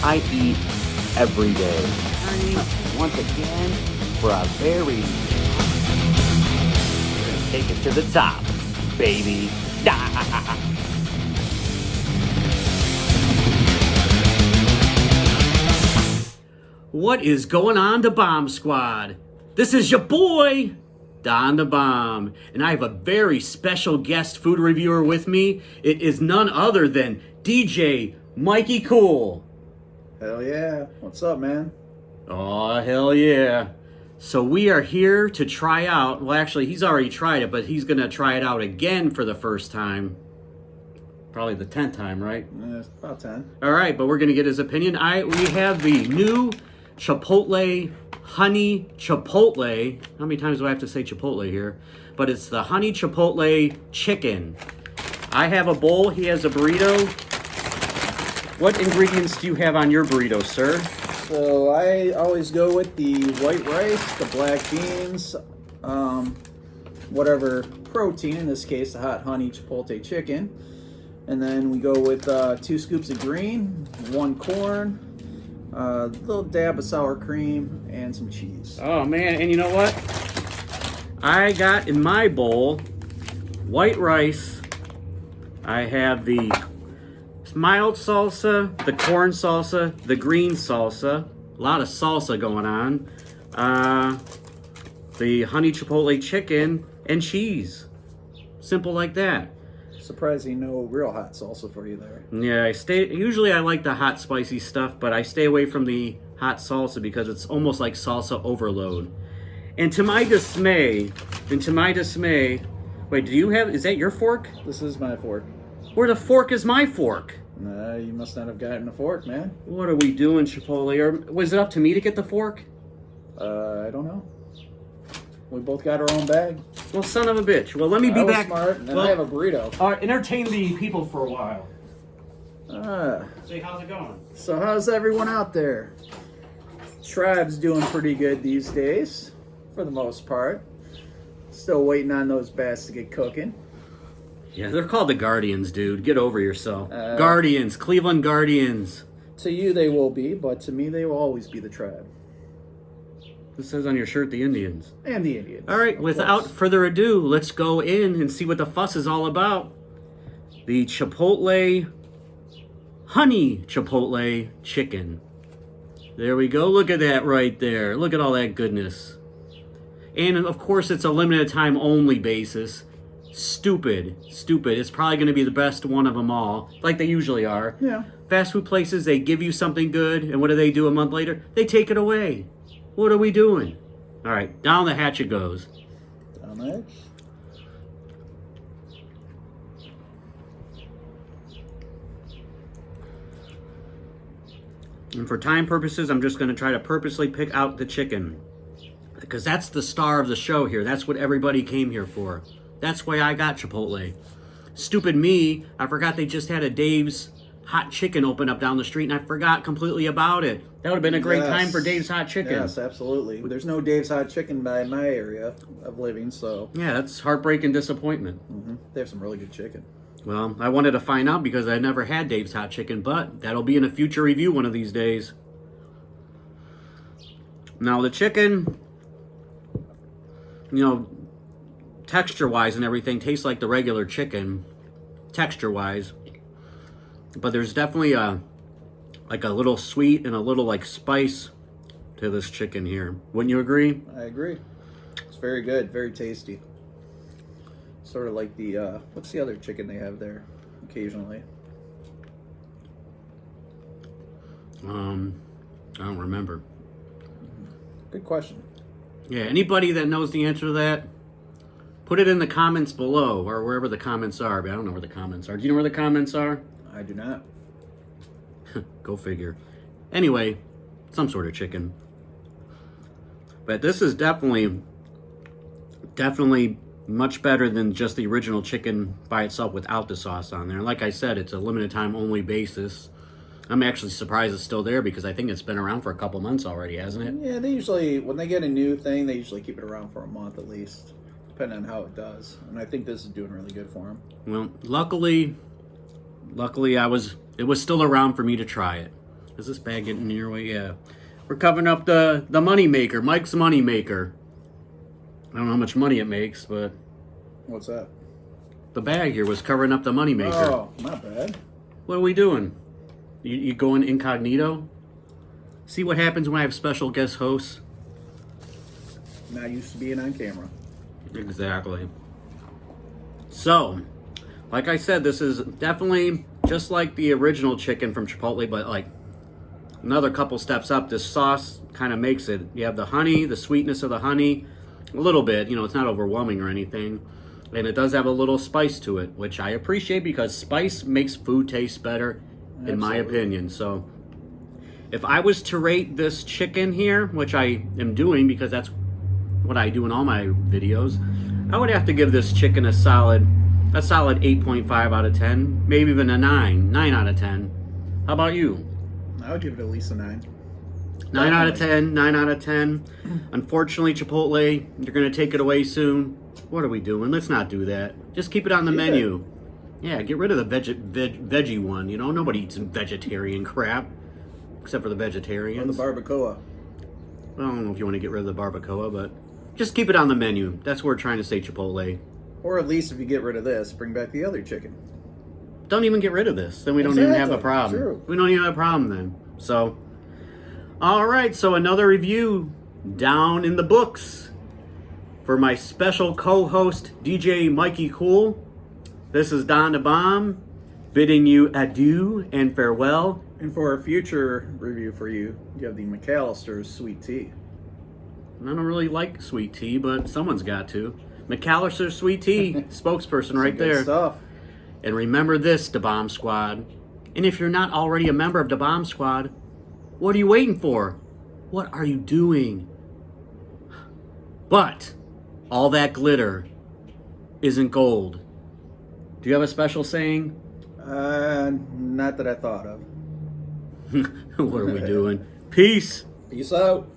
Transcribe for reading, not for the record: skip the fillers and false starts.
I eat every day. Once again, for a very... We're going to take it to the top, baby. What is going on, the Bomb Squad? This is your boy, Don the Bomb, and I have a very special guest food reviewer with me. It is none other than DJ Mikey Kewl. Hell yeah. What's up, man? Oh, hell yeah. So we are here to try out, well actually he's already tried it, but he's going to try it out again for the first time. Probably the 10th time, right? Yeah, it's about 10. All right, but we're going to get his opinion. We have the new Chipotle Honey Chipotle. How many times do I have to say Chipotle here? But it's the Honey Chipotle Chicken. I have a bowl. He has a burrito. What ingredients do you have on your burrito, sir? So I always go with the white rice, the black beans, whatever protein, in this case the hot honey chipotle chicken. And then we go with 2 scoops of green, 1 corn, a little dab of sour cream, and some cheese. Oh man, and you know what? I got in my bowl white rice. I have the mild salsa, the corn salsa, the green salsa. A lot of salsa going on. The honey chipotle chicken and cheese. Simple like that. Surprising no real hot salsa for you there. Yeah, usually I like the hot spicy stuff, but I stay away from the hot salsa because it's almost like salsa overload. And to my dismay, wait, is that your fork? This is my fork. Where the fork is my fork? You must not have gotten a fork, man. What are we doing, Chipotle? Or was it up to me to get the fork? I don't know. We both got our own bag. Well, son of a bitch. Well, let me be back. Smart, and then I have a burrito. All right, entertain the people for a while. Say, how's it going? So how's everyone out there? Tribe's doing pretty good these days, for the most part. Still waiting on those bats to get cooking. Yeah, they're called the Guardians, dude. Get over yourself. Guardians, Cleveland Guardians. To you they will be, but to me they will always be the Tribe. This says on your shirt, the Indians. And the Indians. All right, without further ado, let's go in and see what the fuss is all about. The Chipotle, Honey Chipotle Chicken. There we go. Look at that right there. Look at all that goodness. And, of course, it's a limited time only basis. Stupid. It's probably going to be the best one of them all, like they usually are. Yeah. Fast food places, they give you something good, and what do they do a month later? They take it away. What are we doing? All right, down the hatch it goes. Down the hatch. And for time purposes, I'm just going to try to purposely pick out the chicken. Because that's the star of the show here. That's what everybody came here for. That's why I got Chipotle. Stupid me, I forgot they just had a Dave's Hot Chicken open up down the street, and I forgot completely about it. That would have been a great time for Dave's Hot Chicken. Yes, absolutely. There's no Dave's Hot Chicken by my area of living, so... Yeah, that's heartbreak and disappointment. Mm-hmm. They have some really good chicken. Well, I wanted to find out because I never had Dave's Hot Chicken, but that'll be in a future review one of these days. Now, the chicken, you know, texture-wise and everything, tastes like the regular chicken, texture-wise. But there's definitely like a little sweet and a little like spice to this chicken here. Wouldn't you agree? I agree. It's very good, very tasty. Sort of like the, what's the other chicken they have there occasionally? I don't remember. Good question. Yeah, anybody that knows the answer to that, put it in the comments below or wherever the comments are. But I don't know where the comments are. Do you know where the comments are? I do not. Go figure. Anyway, some sort of chicken. But this is definitely much better than just the original chicken by itself without the sauce on there. And like I said, it's a limited time only basis. I'm actually surprised it's still there because I think it's been around for a couple months already, hasn't it? Yeah, they usually, when they get a new thing, they usually keep it around for a month at least, depending on how it does. And I think this is doing really good for them. Well, luckily it was still around for me to try it. Is this bag getting in your way? Yeah. We're covering up the money maker, Mike's money maker. I don't know how much money it makes, but What's that? the bag here was covering up the money maker. Oh, not bad. What are we doing? You going incognito? See what happens when I have special guest hosts? Not used to being on camera. Exactly. So, like I said, this is definitely just like the original chicken from Chipotle, but like another couple steps up. This sauce kind of makes it. You have the honey, the sweetness of the honey, a little bit. You know, it's not overwhelming or anything. And it does have a little spice to it, which I appreciate because spice makes food taste better, in my opinion. So, if I was to rate this chicken here, which I am doing because that's what I do in all my videos, I would have to give this chicken a solid 8.5 out of 10, maybe even a 9 out of 10. How about you? I would give it at least a 9. 9 out of 10, 9 out of 10. Unfortunately, Chipotle, you're going to take it away soon. What are we doing? Let's not do that. Just keep it on the menu. Yeah, get rid of the veggie one. You know, nobody eats vegetarian crap, except for the vegetarians. Or the barbacoa. I don't know if you want to get rid of the barbacoa, but just keep it on the menu. That's what we're trying to say, Chipotle. Or at least if you get rid of this, bring back the other chicken. Don't even get rid of this. Then we don't even have a problem. True. We don't even have a problem then. So, all right. So another review down in the books for my special co-host, DJ Mikey Kewl. This is Don the Bomb bidding you adieu and farewell. And for a future review for you, you have the McAllister's sweet tea. I don't really like sweet tea, but someone's got to. McAllister's sweet tea spokesperson right Good there. stuff. And remember this, the Bomb Squad. And if you're not already a member of the Bomb Squad, what are you waiting for? What are you doing? But all that glitter isn't gold. Do you have a special saying? Not that I thought of. What are we doing? Peace. Peace out.